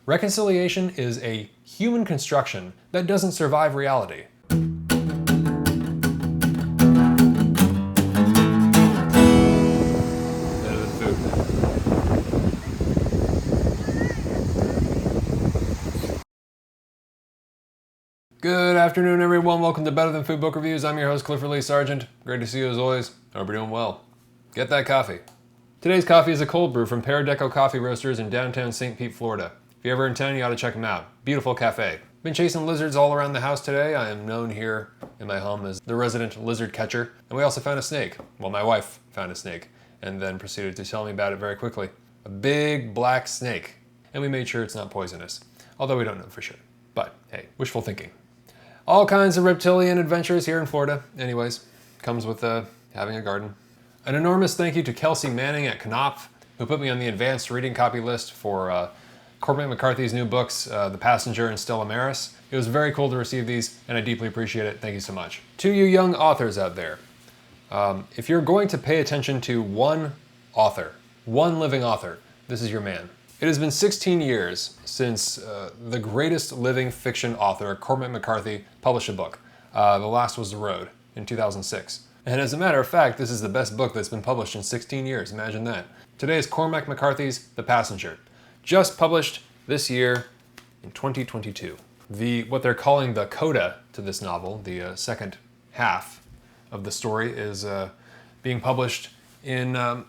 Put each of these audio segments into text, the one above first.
Reconciliation is a human construction that doesn't survive reality. Good afternoon, everyone. Welcome to Better Than Food Book Reviews. I'm your host, Clifford Lee Sargent. Great to see you as always. Hope you're doing well. Get that coffee. Today's coffee is a cold brew from Paradeco Coffee Roasters in downtown St. Pete, Florida. If you're ever in town, you ought to check them out. Beautiful cafe. Been chasing lizards all around the house today. I am known here in my home as the resident lizard catcher. And we also found a snake. Well, my wife found a snake and then proceeded to tell me about it very quickly. A big black snake. And we made sure it's not poisonous. Although we don't know for sure. But hey, wishful thinking. All kinds of reptilian adventures here in Florida. Anyways, comes with having a garden. An enormous thank you to Kelsey Manning at Knopf, who put me on the advanced reading copy list for Cormac McCarthy's new books, The Passenger and Stella Maris. It was very cool to receive these, and I deeply appreciate it. Thank you so much. To you young authors out there, if you're going to pay attention to one author, one living author, this is your man. It has been 16 years since the greatest living fiction author, Cormac McCarthy, published a book. The last was The Road in 2006. And as a matter of fact, this is the best book that's been published in 16 years. Imagine that. Today is Cormac McCarthy's The Passenger, just published this year in 2022. What they're calling the coda to this novel, the second half of the story, is being published in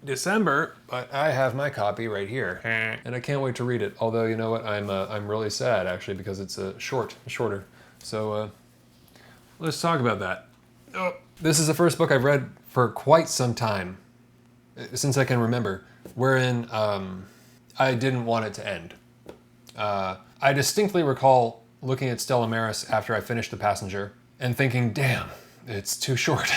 December, but I have my copy right here, and I can't wait to read it. Although, you know what, I'm really sad actually because it's shorter. So let's talk about that. This is the first book I've read for quite some time, since I can remember, wherein I didn't want it to end. I distinctly recall looking at Stella Maris after I finished The Passenger and thinking, damn, it's too short.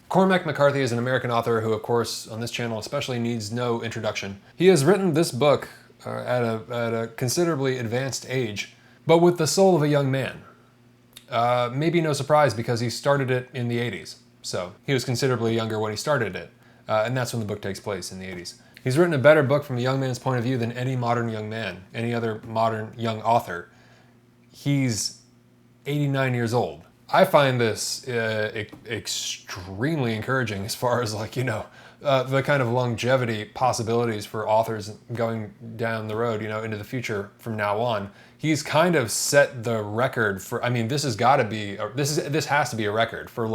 Cormac McCarthy is an American author who, of course, on this channel especially needs no introduction. He has written this book at a considerably advanced age, but with the soul of a young man. Maybe no surprise because he started it in the 80s. So he was considerably younger when he started it. And that's when the book takes place, in the 80s. He's written a better book from a young man's point of view than any modern young man, any other modern young author. He's 89 years old. I find this extremely encouraging as far as the kind of longevity possibilities for authors going down the road, into the future from now on. He's kind of set the record for, this has got to be, this has to be a record for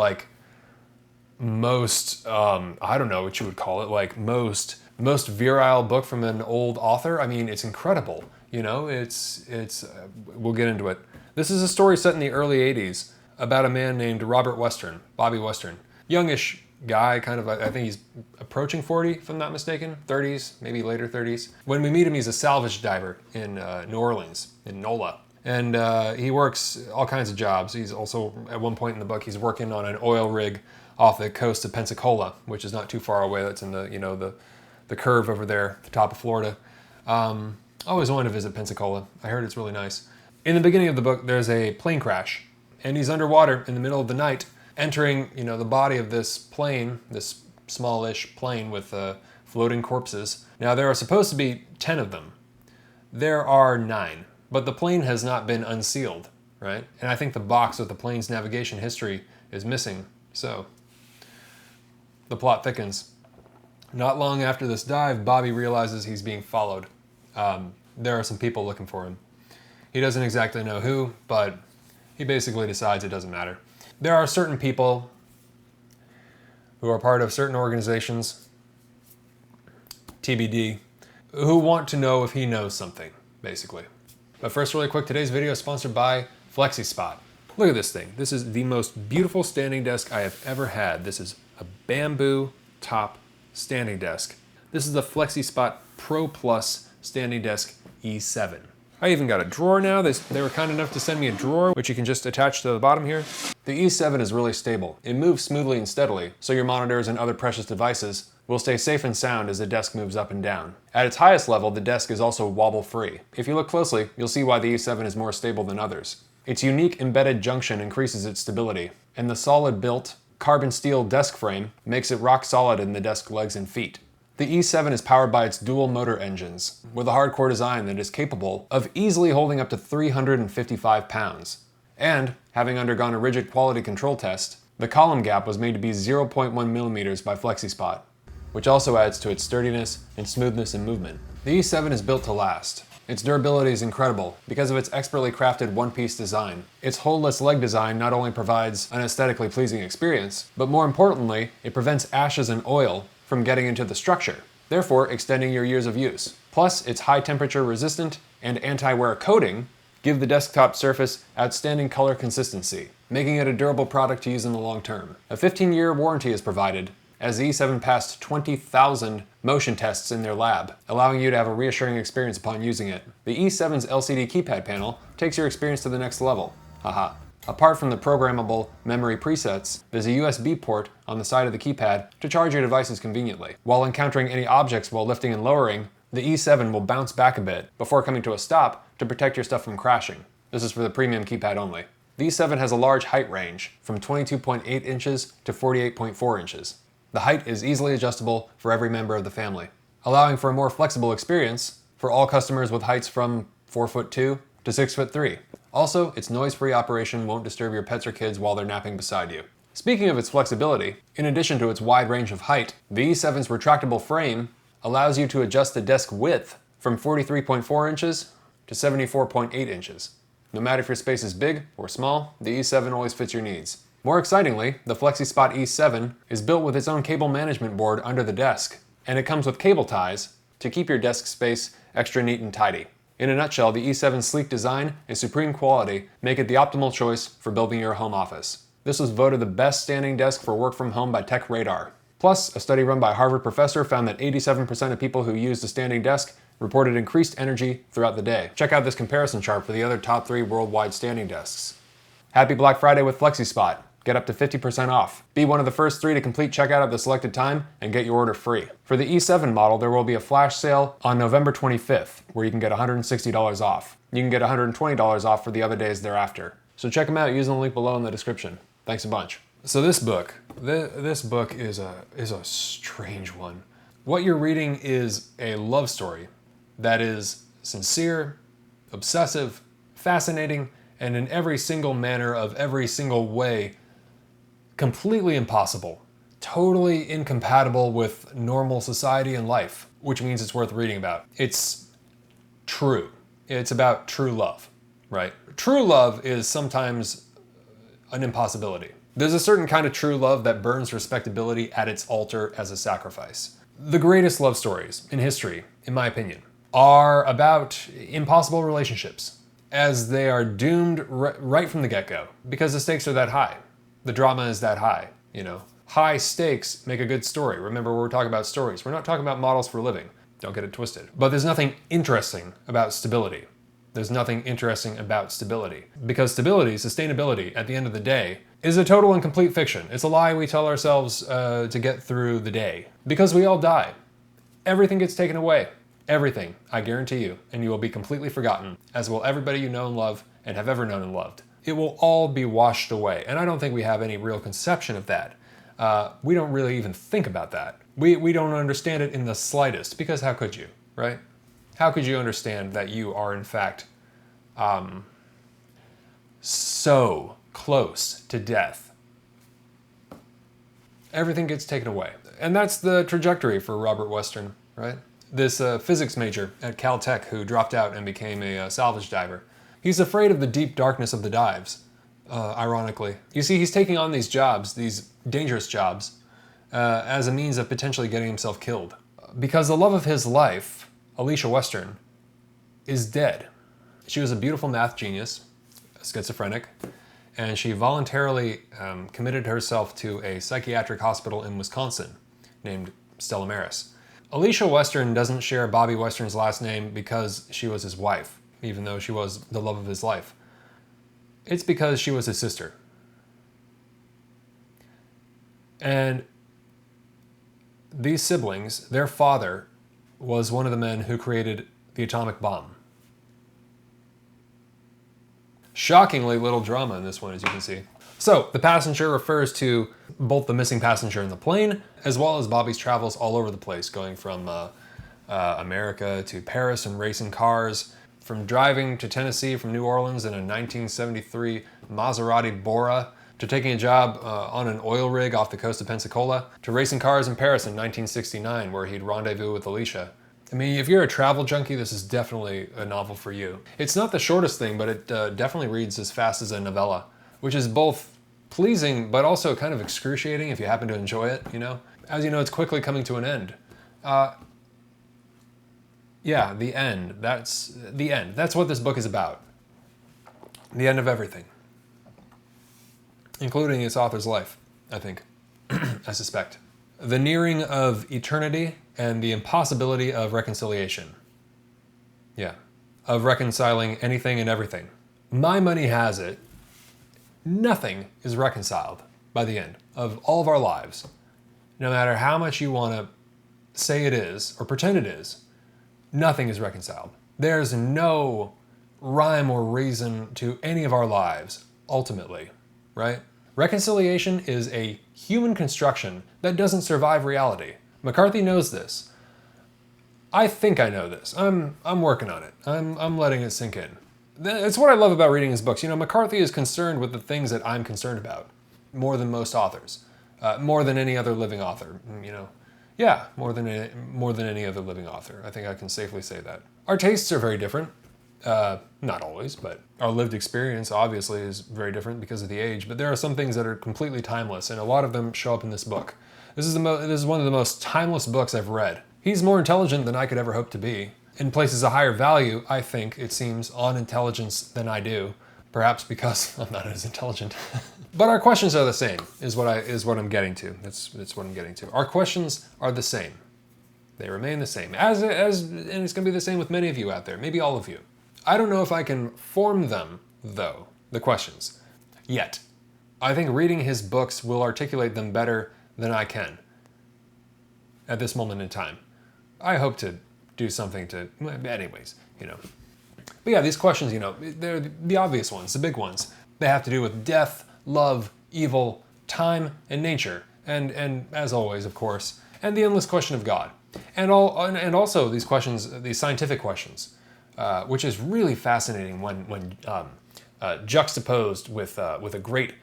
most, I don't know what you would call it, most virile book from an old author. It's incredible, it's we'll get into it. This is a story set in the early 80s about a man named Bobby Western. Youngish guy, I think he's approaching 40, if I'm not mistaken, 30s, maybe later 30s. When we meet him, he's a salvage diver in New Orleans, in NOLA. And he works all kinds of jobs. He's also, at one point in the book, he's working on an oil rig off the coast of Pensacola, which is not too far away. That's in the curve over there, the top of Florida. I always wanted to visit Pensacola. I heard it's really nice. In the beginning of the book, there's a plane crash, and he's underwater in the middle of the night, entering, the body of this plane, this smallish plane with floating corpses. Now, there are supposed to be 10 of them. There are 9, but the plane has not been unsealed, right? And I think the box with the plane's navigation history is missing, so the plot thickens. Not long after this dive, Bobby realizes he's being followed. There are some people looking for him. He doesn't exactly know who, but he basically decides it doesn't matter. There are certain people who are part of certain organizations, TBD, who want to know if he knows something, basically. But first, really quick, today's video is sponsored by FlexiSpot. Look at this thing. This is the most beautiful standing desk I have ever had. This is a bamboo top standing desk. This is the FlexiSpot Pro Plus standing desk E7. I even got a drawer now. They were kind enough to send me a drawer, which you can just attach to the bottom here. The E7 is really stable. It moves smoothly and steadily, so your monitors and other precious devices will stay safe and sound as the desk moves up and down. At its highest level, the desk is also wobble-free. If you look closely, you'll see why the E7 is more stable than others. Its unique embedded junction increases its stability, and the solid-built carbon steel desk frame makes it rock solid in the desk legs and feet. The The E7 is powered by its dual motor engines, with a hardcore design that is capable of easily holding up to 355 pounds. And, having undergone a rigid quality control test, the column gap was made to be 0.1 millimeters by FlexiSpot, which also adds to its sturdiness and smoothness in movement. The E7 is built to last. Its durability is incredible because of its expertly crafted one-piece design. Its holeless leg design not only provides an aesthetically pleasing experience, but more importantly, it prevents ashes and oil from getting into the structure, therefore extending your years of use. Plus, its high temperature resistant and anti-wear coating give the desktop surface outstanding color consistency, making it a durable product to use in the long term. A 15-year warranty is provided, as the E7 passed 20,000 motion tests in their lab, allowing you to have a reassuring experience upon using it. The E7's LCD keypad panel takes your experience to the next level. Haha. Apart from the programmable memory presets, there's a USB port on the side of the keypad to charge your devices conveniently. While encountering any objects while lifting and lowering, the E7 will bounce back a bit before coming to a stop to protect your stuff from crashing. This is for the premium keypad only. The E7 has a large height range, from 22.8 inches to 48.4 inches. The height is easily adjustable for every member of the family, allowing for a more flexible experience for all customers with heights from 4'2" to 6'3". Also, its noise-free operation won't disturb your pets or kids while they're napping beside you. Speaking of its flexibility, in addition to its wide range of height, the E7's retractable frame allows you to adjust the desk width from 43.4 inches to 74.8 inches. No matter if your space is big or small, the E7 always fits your needs. More excitingly, the FlexiSpot E7 is built with its own cable management board under the desk, and it comes with cable ties to keep your desk space extra neat and tidy. In a nutshell, the E7's sleek design and supreme quality make it the optimal choice for building your home office. This was voted the best standing desk for work from home by TechRadar. Plus, a study run by a Harvard professor found that 87% of people who used a standing desk reported increased energy throughout the day. Check out this comparison chart for the other top 3 worldwide standing desks. Happy Black Friday with FlexiSpot. Get up to 50% off. Be one of the first 3 to complete checkout at the selected time and get your order free. For the E7 model, there will be a flash sale on November 25th, where you can get $160 off. You can get $120 off for the other days thereafter. So check them out using the link below in the description. Thanks a bunch. So this book is a strange one. What you're reading is a love story that is sincere, obsessive, fascinating, and in every single manner of every single way, completely impossible, totally incompatible with normal society and life, which means it's worth reading about. It's true. It's about true love, right? True love is sometimes an impossibility. There's a certain kind of true love that burns respectability at its altar as a sacrifice. The greatest love stories in history, in my opinion, are about impossible relationships, as they are doomed right from the get-go, because the stakes are that high. The drama is that high, you know. High stakes make a good story. Remember, we're talking about stories. We're not talking about models for a living. Don't get it twisted. But there's nothing interesting about stability. There's nothing interesting about stability. Because stability, sustainability, at the end of the day, is a total and complete fiction. It's a lie we tell ourselves to get through the day. Because we all die. Everything gets taken away. Everything, I guarantee you, and you will be completely forgotten, as will everybody you know and love and have ever known and loved. It will all be washed away, and I don't think we have any real conception of that. We don't really even think about that. We don't understand it in the slightest, because how could you, right? How could you understand that you are in fact so close to death? Everything gets taken away. And that's the trajectory for Robert Western, right? This physics major at Caltech who dropped out and became a salvage diver. He's afraid of the deep darkness of the dives, ironically. You see, he's taking on these jobs, these dangerous jobs, as a means of potentially getting himself killed. Because the love of his life, Alicia Western, is dead. She was a beautiful math genius, a schizophrenic, and she voluntarily committed herself to a psychiatric hospital in Wisconsin named Stella Maris. Alicia Western doesn't share Bobby Western's last name because she was his wife, even though she was the love of his life. It's because she was his sister. And these siblings, their father was one of the men who created the atomic bomb. Shockingly little drama in this one, as you can see. So, the passenger refers to both the missing passenger in the plane, as well as Bobby's travels all over the place, going from America to Paris and racing cars, from driving to Tennessee from New Orleans in a 1973 Maserati Bora, to taking a job on an oil rig off the coast of Pensacola, to racing cars in Paris in 1969, where he'd rendezvous with Alicia. I mean, if you're a travel junkie, this is definitely a novel for you. It's not the shortest thing, but it definitely reads as fast as a novella, which is both pleasing, but also kind of excruciating if you happen to enjoy it, you know? As you know, it's quickly coming to an end. Yeah, the end. That's the end. That's what this book is about. The end of everything. Including its author's life, I think. I suspect. The nearing of eternity and the impossibility of reconciliation. Yeah. Of reconciling anything and everything. My money has it, nothing is reconciled by the end of all of our lives. No matter how much you want to say it is, or pretend it is, nothing is reconciled. There's no rhyme or reason to any of our lives, ultimately, right? Reconciliation is a human construction that doesn't survive reality. McCarthy knows this. I think I know this. I'm working on it. I'm letting it sink in. It's what I love about reading his books. You know, McCarthy is concerned with the things that I'm concerned about, more than most authors, more than any other living author, you know. Yeah, more than any other living author. I think I can safely say that. Our tastes are very different. Not always, but our lived experience obviously is very different because of the age. But there are some things that are completely timeless, and a lot of them show up in this book. This is one of the most timeless books I've read. He's more intelligent than I could ever hope to be, and places a higher value, I think, it seems, on intelligence than I do. Perhaps because I'm not as intelligent. But our questions are the same, is what I'm getting to. That's what I'm getting to. Our questions are the same. They remain the same. And it's going to be the same with many of you out there, maybe all of you. I don't know if I can form them, though, the questions, yet. I think reading his books will articulate them better than I can at this moment in time. I hope to do something to, anyways, you know. But yeah, these questions, you know, they're the obvious ones, the big ones. They have to do with death, love, evil, time, and nature. And as always, of course, and the endless question of God. And also these questions, these scientific questions, which is really fascinating when juxtaposed with a great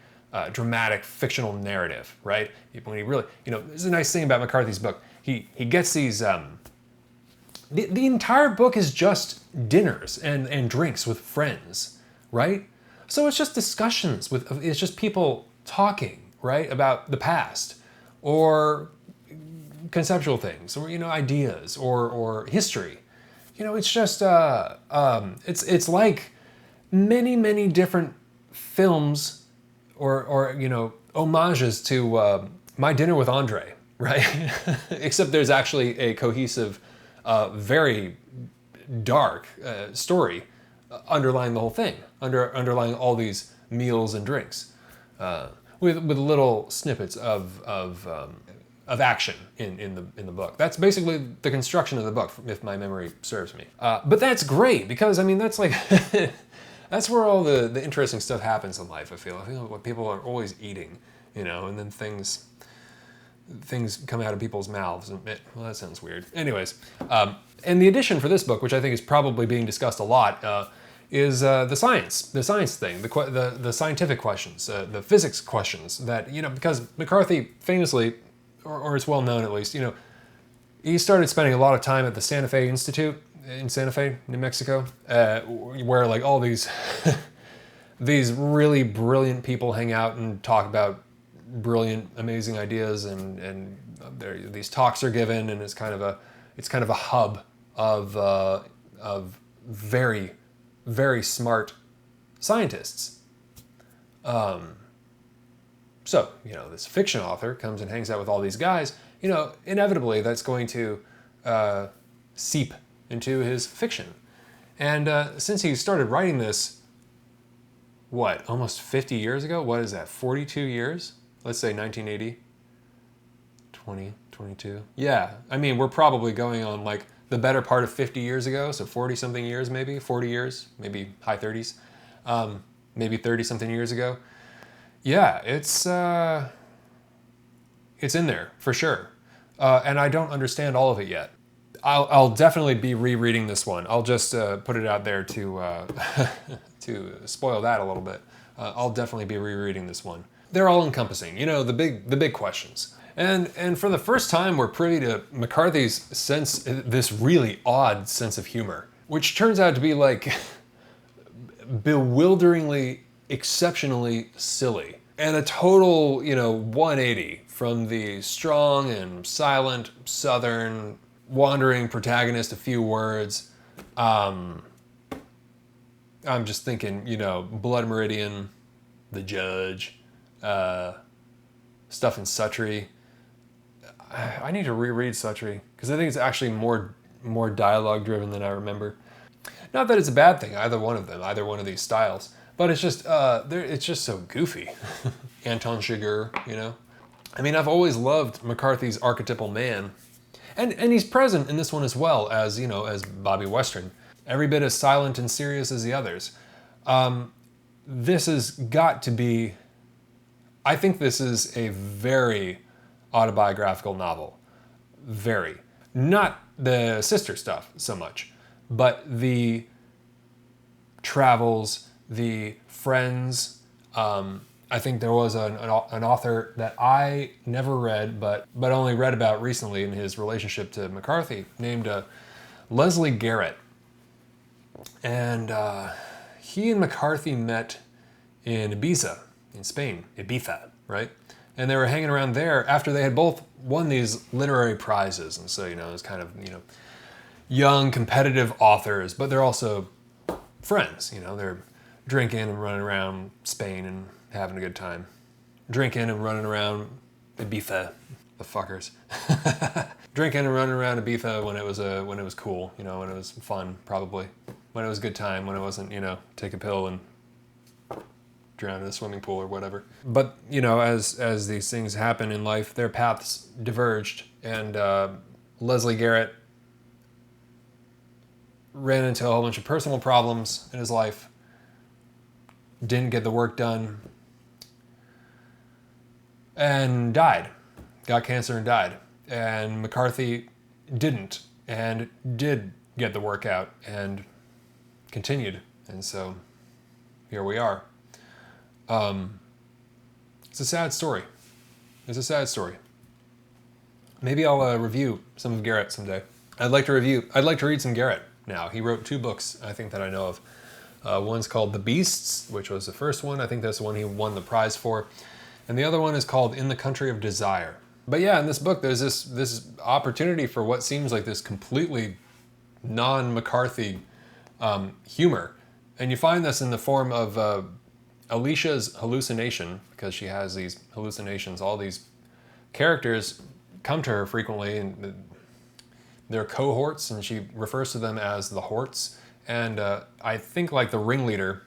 dramatic fictional narrative, right? When he really, you know, this is a nice thing about McCarthy's book. He gets these. The entire book is just dinners and drinks with friends, right? So it's just discussions it's just people talking, right, about the past or conceptual things or, you know, ideas or history. You know, it's just, it's like many different films or you know, homages to My Dinner with Andre, right? Except there's actually a cohesive, very dark story underlying the whole thing, underlying all these meals and drinks, with little snippets of action in the book. That's basically the construction of the book, if my memory serves me. But that's great because I mean that's like that's where all the interesting stuff happens in life. I feel what people are always eating, you know, and then things come out of people's mouths. And well, that sounds weird. Anyways, and the addition for this book, which I think is probably being discussed a lot, is the science thing, the scientific questions, the physics questions that, you know, because McCarthy famously, or it's well known at least, you know, he started spending a lot of time at the Santa Fe Institute in Santa Fe, New Mexico, where like all these these really brilliant people hang out and talk about brilliant, amazing ideas, and these talks are given, and it's kind of a hub of very, very smart scientists. So, you know, this fiction author comes and hangs out with all these guys. You know, inevitably that's going to seep into his fiction. And since he started writing this, almost 50 years ago? What is that, 42 years? Let's say 1980, 20, 22. Yeah, I mean, we're probably going on like the better part of 50 years ago, so 40-something years maybe, 40 years, maybe high 30s, maybe 30-something years ago. Yeah, it's in there for sure. And I don't understand all of it yet. I'll definitely be rereading this one. I'll just put it out there to to spoil that a little bit. I'll definitely be rereading this one. They're all encompassing, you know, the big questions. And for the first time, we're privy to McCarthy's sense, this really odd sense of humor, which turns out to be like bewilderingly, exceptionally silly. And a total, you know, 180 from the strong and silent Southern wandering protagonist, a few words. I'm just thinking, you know, Blood Meridian, The Judge, stuff in Suttree. I need to reread Suttree because I think it's actually more dialogue driven than I remember. Not that it's a bad thing, either one of them, either one of these styles, but it's just so goofy. Anton Chigurh, you know. I mean, I've always loved McCarthy's archetypal man, and he's present in this one as well as, you know, as Bobby Western, every bit as silent and serious as the others. This has got to be. I think this is a very autobiographical novel. Very. Not the sister stuff so much, but the travels, the friends. I think there was an author that I never read, but only read about recently in his relationship to McCarthy, named Leslie Garrett. And he and McCarthy met in Ibiza, in Spain. Ibiza, right? And they were hanging around there after they had both won these literary prizes. And so, you know, it's kind of, you know, young, competitive authors, but they're also friends. You know, they're drinking and running around Spain and having a good time. Drinking and running around Ibiza, the fuckers. Drinking and running around Ibiza when it was cool, you know, when it was fun, probably. When it was a good time, when it wasn't, you know, take a pill and drown in a swimming pool or whatever. But, you know, as these things happen in life, their paths diverged, and Leslie Garrett ran into a whole bunch of personal problems in his life, didn't get the work done, and died. Got cancer and died. And McCarthy didn't, and did get the work out, and continued. And so here we are. It's a sad story. It's a sad story. Maybe I'll review some of Garrett someday. I'd like to read some Garrett now. He wrote 2 books, I think, that I know of. One's called The Beasts, which was the first one. I think that's the one he won the prize for. And the other one is called In the Country of Desire. But yeah, in this book, there's this opportunity for what seems like this completely non-McCarthy humor. And you find this in the form of Alicia's hallucination, because she has these hallucinations. All these characters come to her frequently, and they're cohorts, and she refers to them as the horts. And I think like the ringleader,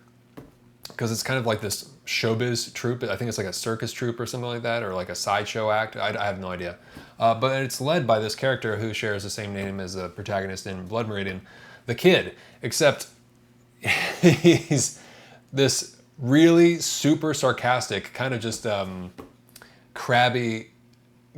because it's kind of like this showbiz troupe. I think it's like a circus troupe or something like that, or like a sideshow act. I have no idea. But it's led by this character who shares the same name as the protagonist in Blood Meridian, the Kid, except he's this really super sarcastic, kind of just crabby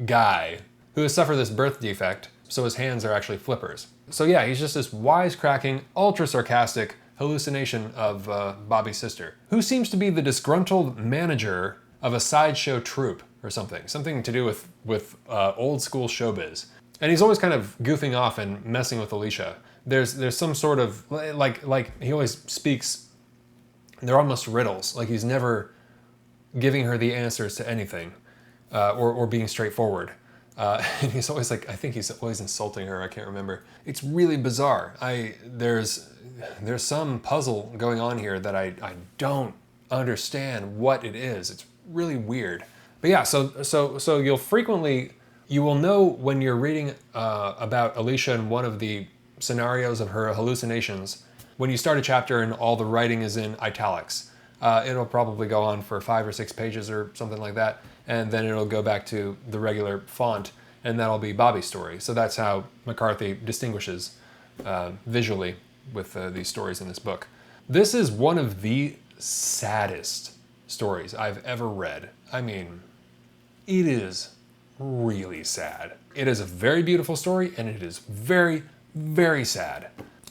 guy who has suffered this birth defect, so his hands are actually flippers. So yeah, he's just this wisecracking, ultra sarcastic hallucination of Bobby's sister, who seems to be the disgruntled manager of a sideshow troupe or something to do with old school showbiz. And he's always kind of goofing off and messing with Alicia. There's some sort of, like he always speaks, they're almost riddles. Like he's never giving her the answers to anything, or being straightforward. And he's always like, I think he's always insulting her. I can't remember. It's really bizarre. There's some puzzle going on here that I don't understand what it is. It's really weird. But yeah, so you will know when you're reading about Alicia and one of the scenarios of her hallucinations, when you start a chapter and all the writing is in italics. It'll probably go on for 5 or 6 pages or something like that, and then it'll go back to the regular font, and that'll be Bobby's story. So that's how McCarthy distinguishes visually with these stories in this book. This is one of the saddest stories I've ever read. I mean, it is really sad. It is a very beautiful story, and it is very, very sad.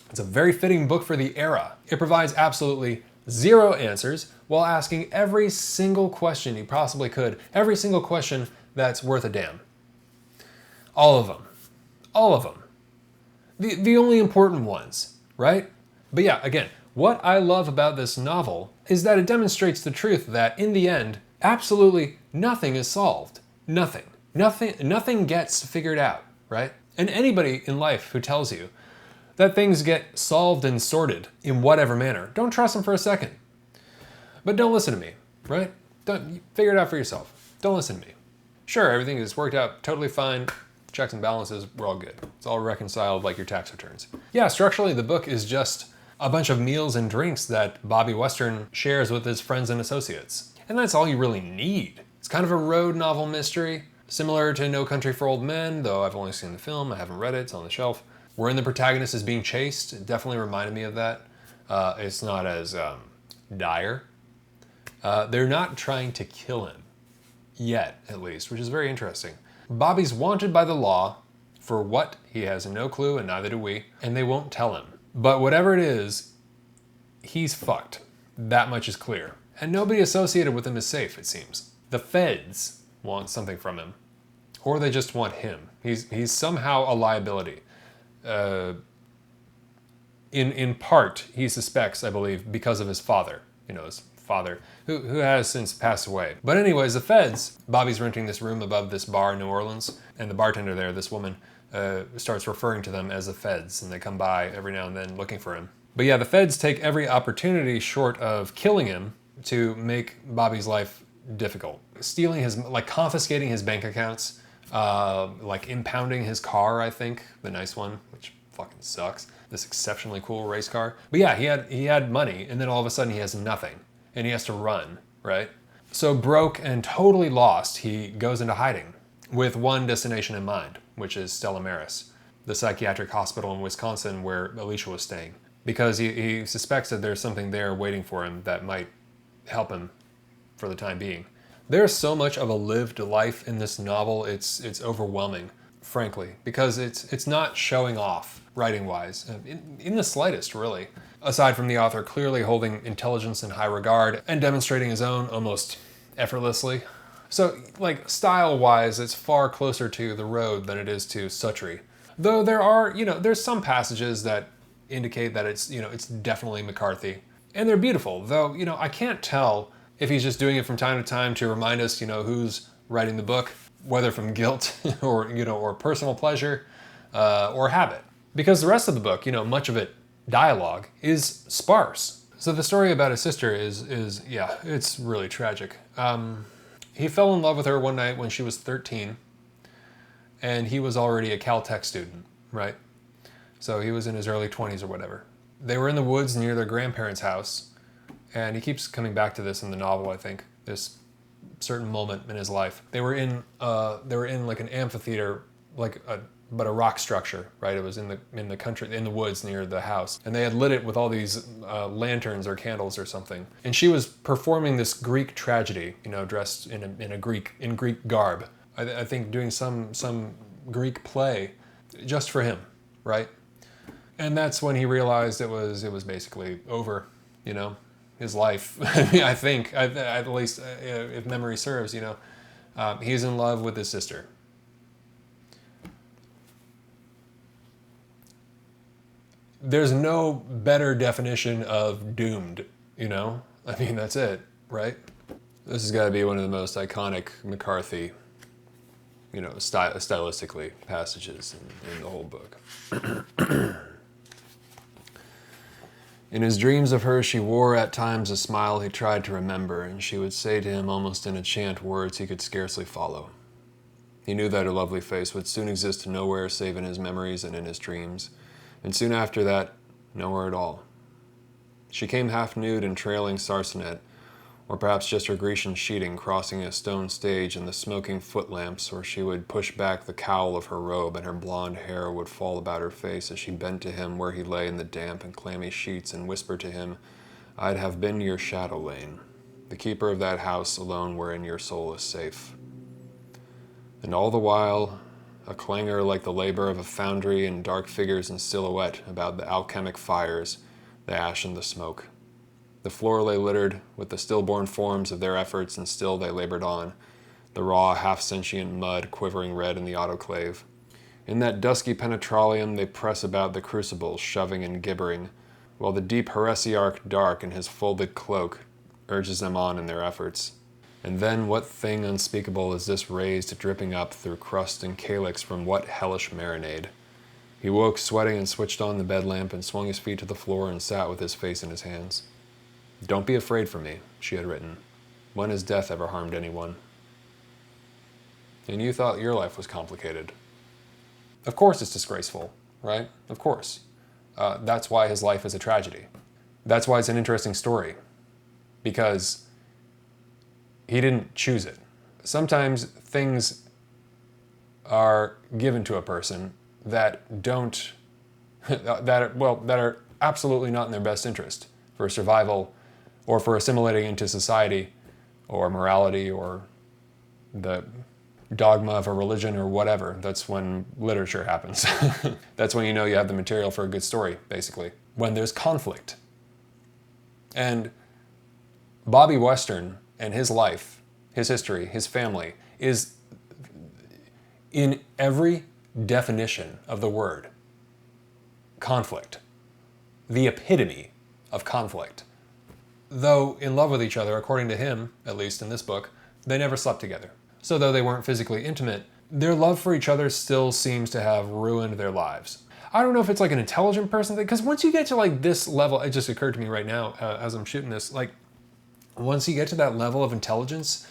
It's a very fitting book for the era. It provides absolutely zero answers while asking every single question you possibly could. Every single question that's worth a damn. All of them. All of them. The only important ones, right? But yeah, again, what I love about this novel is that it demonstrates the truth that in the end, absolutely nothing is solved. Nothing. Nothing gets figured out, right? And anybody in life who tells you that things get solved and sorted in whatever manner, don't trust them for a second. But don't listen to me, right? Don't figure it out for yourself. Don't listen to me. Sure, everything is worked out totally fine. Checks and balances, we're all good. It's all reconciled like your tax returns. Yeah, structurally the book is just a bunch of meals and drinks that Bobby Western shares with his friends and associates. And that's all you really need. It's kind of a road novel mystery, similar to No Country for Old Men, though I've only seen the film, I haven't read it, it's on the shelf. Wherein the protagonist is being chased, it definitely reminded me of that. It's not as dire. They're not trying to kill him, yet at least, which is very interesting. Bobby's wanted by the law for what he has no clue, and neither do we, and they won't tell him. But whatever it is, he's fucked. That much is clear. And nobody associated with him is safe, it seems. The feds want something from him. Or they just want him. He's somehow a liability. In part, he suspects, I believe, because of his father. You know, his father, who has since passed away. But anyways, the feds, Bobby's renting this room above this bar in New Orleans, and the bartender there, this woman, starts referring to them as the feds, and they come by every now and then looking for him. But yeah, the feds take every opportunity short of killing him to make Bobby's life difficult. Stealing his, like confiscating his bank accounts, like impounding his car, I think, the nice one, which fucking sucks. This exceptionally cool race car. But yeah, he had money, and then all of a sudden he has nothing, and he has to run, right? So broke and totally lost, he goes into hiding with one destination in mind, which is Stella Maris, the psychiatric hospital in Wisconsin where Alicia was staying, because he suspects that there's something there waiting for him that might help him for the time being. There's so much of a lived life in this novel, it's overwhelming, frankly, because it's not showing off writing-wise, in the slightest, really. Aside from the author clearly holding intelligence in high regard and demonstrating his own almost effortlessly. So, like, style-wise, it's far closer to The Road than it is to Suttree. Though there are, there's some passages that indicate that it's definitely McCarthy. And they're beautiful, though, I can't tell if he's just doing it from time to time to remind us, who's writing the book, whether from guilt or personal pleasure or habit. Because the rest of the book, much of it, dialogue, is sparse. So the story about his sister is it's really tragic. He fell in love with her one night when she was 13, and he was already a Caltech student, right? So he was in his early 20s or whatever. They were in the woods near their grandparents' house, and he keeps coming back to this in the novel, I think, this certain moment in his life. They were in like an amphitheater, but a rock structure, right? It was in the country, in the woods near the house. And they had lit it with all these lanterns or candles or something. And she was performing this Greek tragedy, dressed in Greek garb. I think doing some Greek play just for him, right? And that's when he realized it was basically over, his life. I think, at least if memory serves, he's in love with his sister. There's no better definition of doomed, that's it, right? This has got to be one of the most iconic McCarthy, stylistically passages in the whole book. In his dreams of her, she wore at times a smile he tried to remember, and she would say to him almost in a chant words he could scarcely follow. He knew that her lovely face would soon exist nowhere save in his memories and in his dreams. And soon after that, nowhere at all. She came half nude and trailing sarcenet, or perhaps just her Grecian sheeting crossing a stone stage in the smoking foot lamps, or she would push back the cowl of her robe and her blonde hair would fall about her face as she bent to him where he lay in the damp and clammy sheets and whispered to him, "I'd have been your shadow lane. the keeper of that house alone wherein your soul is safe. And all the while, a clangor like the labor of a foundry and dark figures in silhouette about the alchemic fires, the ash and the smoke. The floor lay littered with the stillborn forms of their efforts, and still they labored on, the raw, half-sentient mud quivering red in the autoclave. In that dusky penetralium they press about the crucibles, shoving and gibbering, while the deep heresiarch dark in his folded cloak urges them on in their efforts. And then what thing unspeakable is this raised, dripping up through crust and calyx from what hellish marinade? He woke sweating and switched on the bed lamp and swung his feet to the floor and sat with his face in his hands. "Don't be afraid for me," she had written. "When has death ever harmed anyone?" And you thought your life was complicated. Of course it's disgraceful, right? Of course. That's why his life is a tragedy. That's why it's an interesting story. Because he didn't choose it. Sometimes things are given to a person that don't, that are absolutely not in their best interest for survival or for assimilating into society or morality or the dogma of a religion or whatever. That's when literature happens. That's when you know you have the material for a good story, basically. When there's conflict. And Bobby Western and his life, his history, his family, is in every definition of the word conflict. The epitome of conflict. Though in love with each other, according to him, at least in this book, they never slept together. So though they weren't physically intimate, their love for each other still seems to have ruined their lives. I don't know if it's like an intelligent person thing, because once you get to like this level, it just occurred to me right now as I'm shooting this, like once you get to that level of intelligence,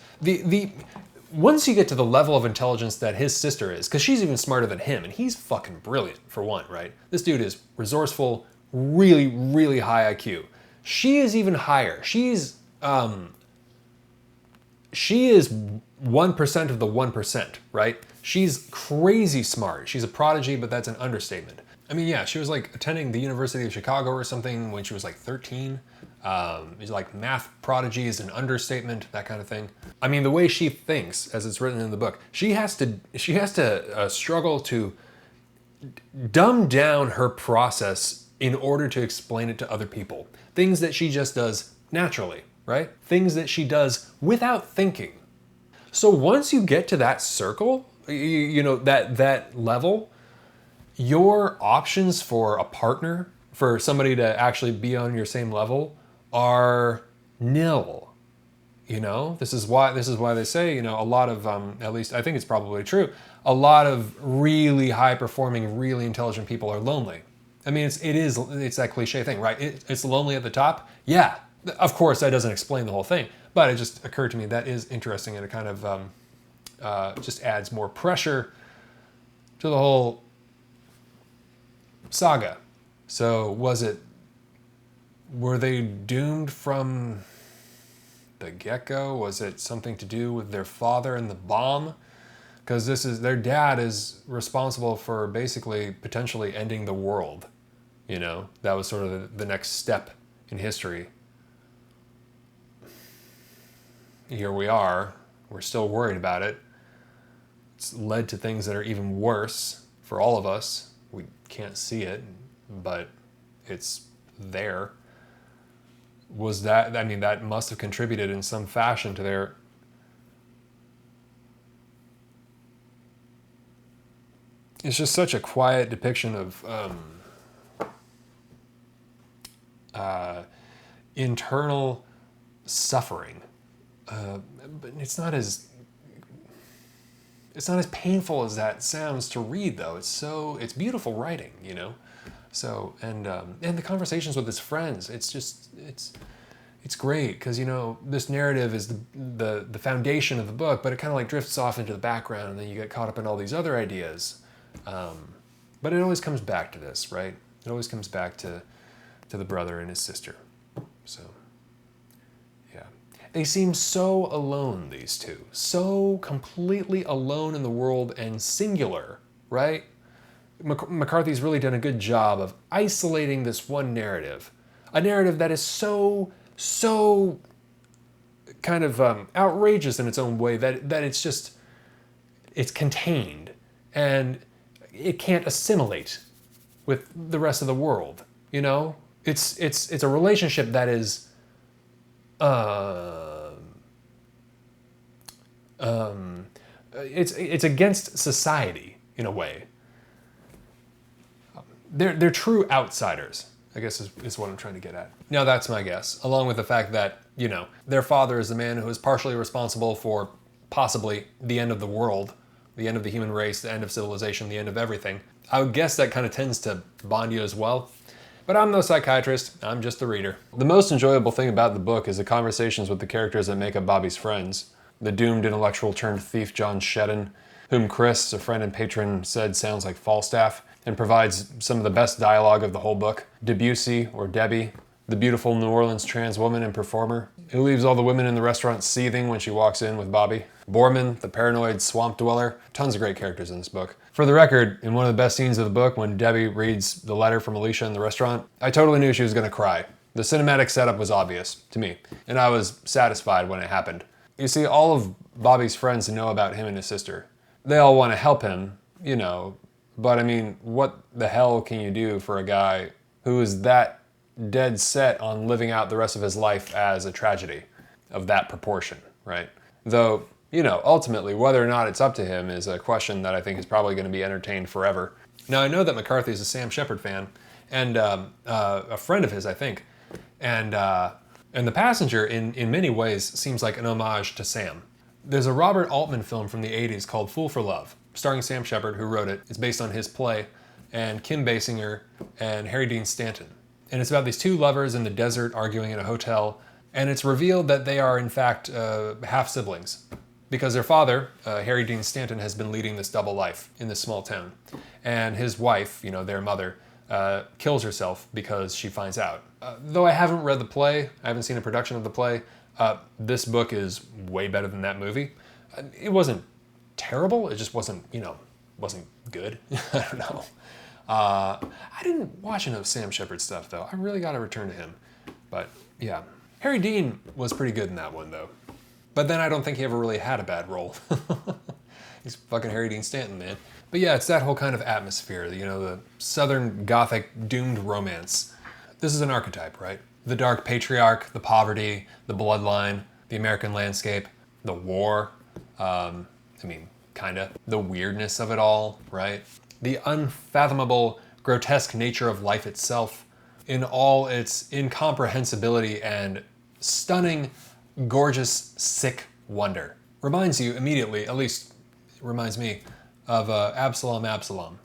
once you get to the level of intelligence that his sister is, because she's even smarter than him, and he's fucking brilliant for one, right? This dude is resourceful, really, really high IQ. She is even higher. She is 1% of the 1%, right? She's crazy smart. She's a prodigy, but that's an understatement. I mean, yeah, she was like attending the University of Chicago or something when she was like 13. Like math prodigy is an understatement, that kind of thing. I mean, the way she thinks, as it's written in the book, she has to struggle to dumb down her process in order to explain it to other people. Things that she just does naturally, right? Things that she does without thinking. So once you get to that circle, you know, that level, your options for a partner, for somebody to actually be on your same level, are nil. You know, this is why they say, you know, a lot of, at least I think it's probably true, a lot of really high performing, really intelligent people are lonely. I mean, it's that cliche thing, right? It's lonely at the top. Yeah, of course that doesn't explain the whole thing, but it just occurred to me that is interesting, and it kind of just adds more pressure to the whole saga. So were they doomed from the get-go? Was it something to do with their father and the bomb? Because their dad is responsible for basically potentially ending the world. You know, that was sort of the next step in history. Here we are. We're still worried about it. It's led to things that are even worse for all of us. We can't see it, but it's there. That must have contributed in some fashion to their it's just such a quiet depiction of internal suffering. But it's not as painful as that sounds to read, though. It's beautiful writing, you know. So and the conversations with his friends, it's great, because, you know, this narrative is the foundation of the book, but it kind of like drifts off into the background, and then you get caught up in all these other ideas. But it always comes back to this, right? It always comes back to the brother and his sister. So, yeah. They seem so alone, these two. So completely alone in the world and singular, right? McCarthy's really done a good job of isolating this one narrative. A narrative that is so kind of outrageous in its own way, that it's contained and it can't assimilate with the rest of the world. You know, it's a relationship that is it's against society in a way. They're true outsiders, I guess is what I'm trying to get at. Now that's my guess, along with the fact that, you know, their father is the man who is partially responsible for possibly the end of the world, the end of the human race, the end of civilization, the end of everything. I would guess that kind of tends to bond you as well. But I'm no psychiatrist, I'm just the reader. The most enjoyable thing about the book is the conversations with the characters that make up Bobby's friends. The doomed intellectual turned thief John Shedden, whom Chris, a friend and patron, said sounds like Falstaff, and provides some of the best dialogue of the whole book. Debussy, or Debbie, the beautiful New Orleans trans woman and performer, who leaves all the women in the restaurant seething when she walks in with Bobby. Borman, the paranoid swamp dweller. Tons of great characters in this book. For the record, in one of the best scenes of the book, when Debbie reads the letter from Alicia in the restaurant, I totally knew she was going to cry. The cinematic setup was obvious to me, and I was satisfied when it happened. You see, all of Bobby's friends know about him and his sister. They all want to help him, you know, but I mean, what the hell can you do for a guy who is that dead set on living out the rest of his life as a tragedy of that proportion, right? Though, you know, ultimately, whether or not it's up to him is a question that I think is probably going to be entertained forever. Now, I know that McCarthy is a Sam Shepard fan, and a friend of his, I think, and The Passenger, in many ways, seems like an homage to Sam. There's a Robert Altman film from the 80s called Fool for Love, starring Sam Shepard, who wrote it. It's based on his play, and Kim Basinger and Harry Dean Stanton. And it's about these two lovers in the desert arguing in a hotel, and it's revealed that they are, in fact, half-siblings. Because their father, Harry Dean Stanton, has been leading this double life in this small town. And his wife, you know, their mother, kills herself because she finds out. Though I haven't read the play, I haven't seen a production of the play, this book is way better than that movie. It wasn't terrible, it just wasn't, you know, wasn't good. I don't know. I didn't watch enough Sam Shepard stuff, though. I really got to return to him. But, yeah. Harry Dean was pretty good in that one, though. But then I don't think he ever really had a bad role. He's fucking Harry Dean Stanton, man. But yeah, it's that whole kind of atmosphere, you know, the Southern Gothic doomed romance. This is an archetype, right? The dark patriarch, the poverty, the bloodline, the American landscape, the war. I mean, kinda. The weirdness of it all, right? The unfathomable, grotesque nature of life itself in all its incomprehensibility and stunning, gorgeous, sick wonder. Reminds you immediately, at least it reminds me, of Absalom.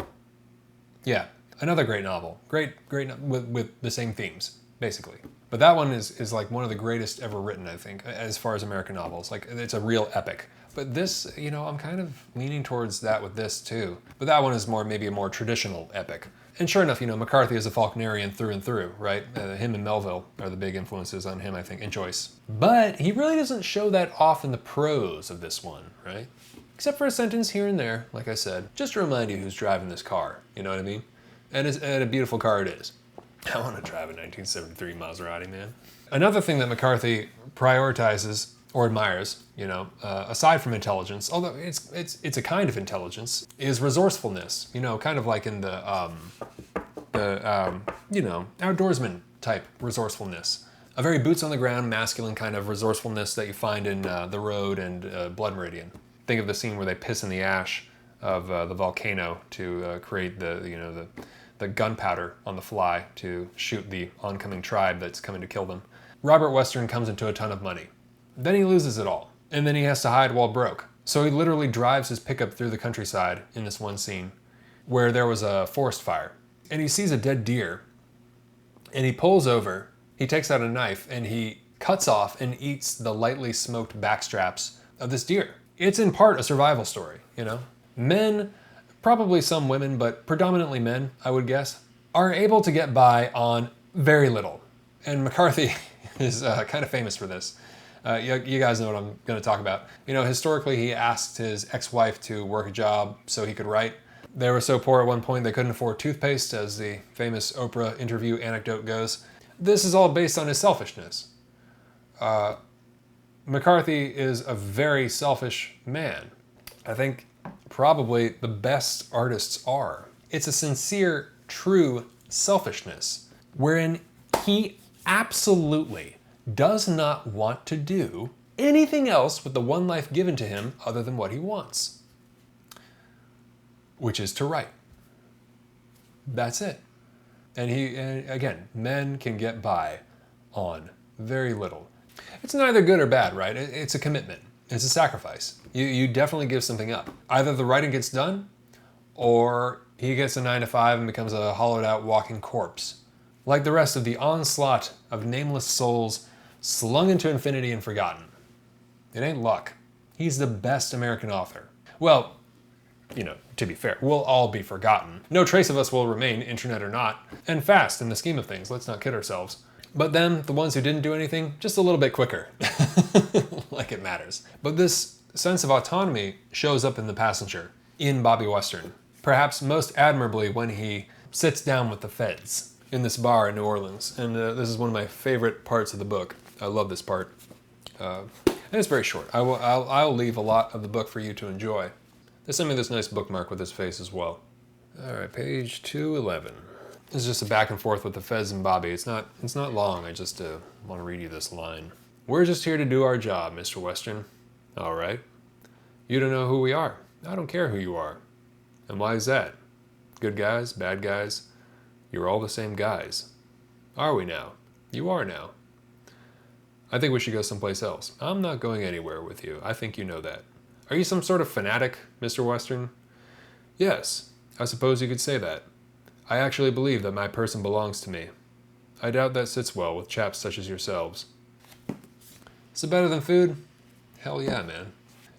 Yeah, another great novel. Great with the same themes, basically. But that one is like one of the greatest ever written, I think, as far as American novels. Like, it's a real epic. But this, you know, I'm kind of leaning towards that with this too. But that one is more, maybe a more traditional epic. And sure enough, you know, McCarthy is a Faulknerian through and through, right? Him and Melville are the big influences on him, I think, and Joyce. But he really doesn't show that off in the prose of this one, right? Except for a sentence here and there, like I said, just to remind you who's driving this car, you know what I mean? And a beautiful car it is. I want to drive a 1973 Maserati, man. Another thing that McCarthy prioritizes or admires, you know, aside from intelligence, although it's a kind of intelligence, is resourcefulness. You know, kind of like in the you know, outdoorsman type resourcefulness. A very boots on the ground, masculine kind of resourcefulness that you find in The Road and Blood Meridian. Think of the scene where they piss in the ash of the volcano to create the gunpowder on the fly to shoot the oncoming tribe that's coming to kill them. Robert Western comes into a ton of money. Then he loses it all. And then he has to hide while broke. So he literally drives his pickup through the countryside in this one scene where there was a forest fire. And he sees a dead deer. And he pulls over, he takes out a knife, and he cuts off and eats the lightly smoked backstraps of this deer. It's in part a survival story, you know? Men, probably some women, but predominantly men, I would guess, are able to get by on very little. And McCarthy is kind of famous for this. You guys know what I'm going to talk about. You know, historically, he asked his ex-wife to work a job so he could write. They were so poor at one point they couldn't afford toothpaste, as the famous Oprah interview anecdote goes. This is all based on his selfishness. McCarthy is a very selfish man. I think probably the best artists are. It's a sincere, true selfishness, wherein he absolutely does not want to do anything else with the one life given to him other than what he wants, which is to write. That's it. And again, men can get by on very little. It's neither good or bad, right? It's a commitment. It's a sacrifice. You definitely give something up. Either the writing gets done, or he gets a 9 to 5 and becomes a hollowed out walking corpse. Like the rest of the onslaught of nameless souls slung into infinity and forgotten. It ain't luck. He's the best American author. Well, to be fair, we'll all be forgotten. No trace of us will remain, internet or not, and fast in the scheme of things, let's not kid ourselves. But then, the ones who didn't do anything, just a little bit quicker. Like it matters. But this sense of autonomy shows up in The Passenger, in Bobby Western. Perhaps most admirably when he sits down with the feds in this bar in New Orleans. And this is one of my favorite parts of the book. I love this part. And it's very short. I'll leave a lot of the book for you to enjoy. They sent me this nice bookmark with his face as well. All right, page 211. This is just a back and forth with the Fez and Bobby. It's not long. I just want to read you this line. We're just here to do our job, Mr. Western. All right. You don't know who we are. I don't care who you are. And why is that? Good guys, bad guys. You're all the same guys. Are we now? You are now. I think we should go someplace else. I'm not going anywhere with you. I think you know that. Are you some sort of fanatic, Mr. Western? Yes, I suppose you could say that. I actually believe that my person belongs to me. I doubt that sits well with chaps such as yourselves. Is it better than food? Hell yeah, man.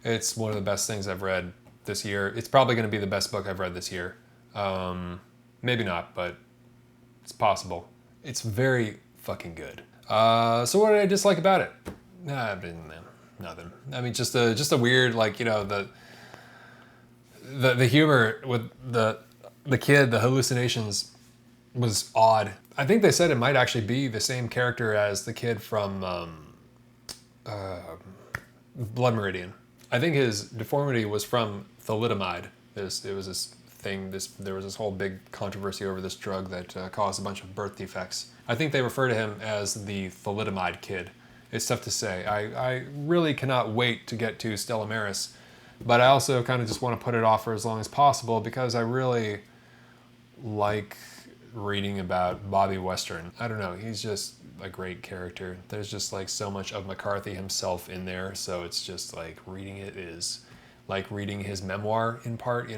It's one of the best things I've read this year. It's probably going to be the best book I've read this year. Maybe not, but it's possible. It's very fucking good. So what did I dislike about it? Nothing. I mean, just a weird, the humor with the kid, the hallucinations was odd. I think they said it might actually be the same character as the kid from Blood Meridian. I think his deformity was from thalidomide. There was this whole big controversy over this drug that caused a bunch of birth defects. I think they refer to him as the thalidomide kid. It's tough to say. I really cannot wait to get to Stella Maris, but I also kind of just want to put it off for as long as possible because I really like reading about Bobby Western. I don't know, he's just a great character. There's just so much of McCarthy himself in there, so it's just reading it is like reading his memoir in part,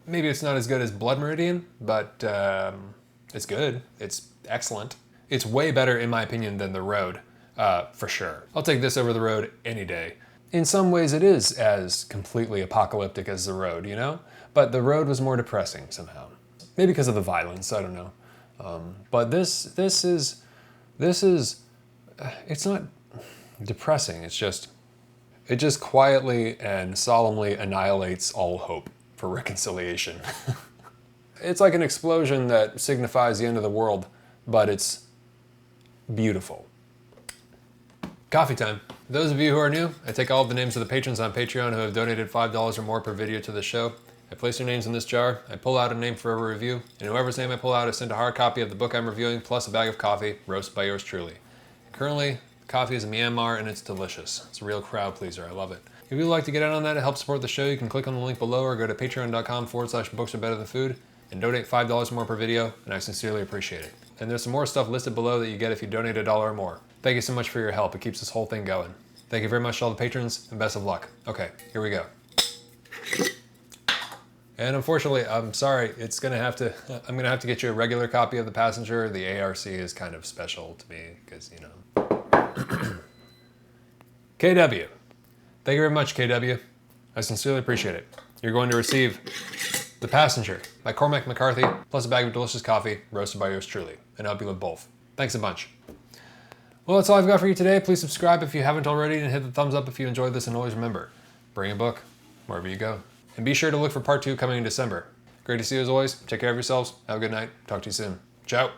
Maybe it's not as good as Blood Meridian, but it's good. It's excellent. It's way better, in my opinion, than The Road. For sure. I'll take this over The Road any day. In some ways it is as completely apocalyptic as The Road, But The Road was more depressing somehow. Maybe because of the violence, I don't know. But this is, it's not depressing, it just quietly and solemnly annihilates all hope for reconciliation. It's like an explosion that signifies the end of the world, but it's beautiful. Coffee time. Those of you who are new, I take all of the names of the patrons on Patreon who have donated $5 or more per video to the show. I place their names in this jar, I pull out a name for every review, and whoever's name I pull out is sent a hard copy of the book I'm reviewing, plus a bag of coffee, roasted by yours truly. Currently, the coffee is in Myanmar and it's delicious. It's a real crowd pleaser, I love it. If you'd like to get in on that and help support the show, you can click on the link below or go to patreon.com/books are better than food and donate $5 or more per video, and I sincerely appreciate it. And there's some more stuff listed below that you get if you donate $1 or more. Thank you so much for your help. It keeps this whole thing going. Thank you very much to all the patrons, and best of luck. Okay, here we go. And unfortunately, I'm sorry, I'm gonna have to get you a regular copy of The Passenger. The ARC is kind of special to me, because, KW. Thank you very much, KW. I sincerely appreciate it. You're going to receive The Passenger by Cormac McCarthy, plus a bag of delicious coffee, roasted by yours truly. And I'll be with both. Thanks a bunch. Well, that's all I've got for you today. Please subscribe if you haven't already, and hit the thumbs up if you enjoyed this, and always remember, bring a book wherever you go. And be sure to look for part 2 coming in December. Great to see you as always. Take care of yourselves. Have a good night. Talk to you soon. Ciao.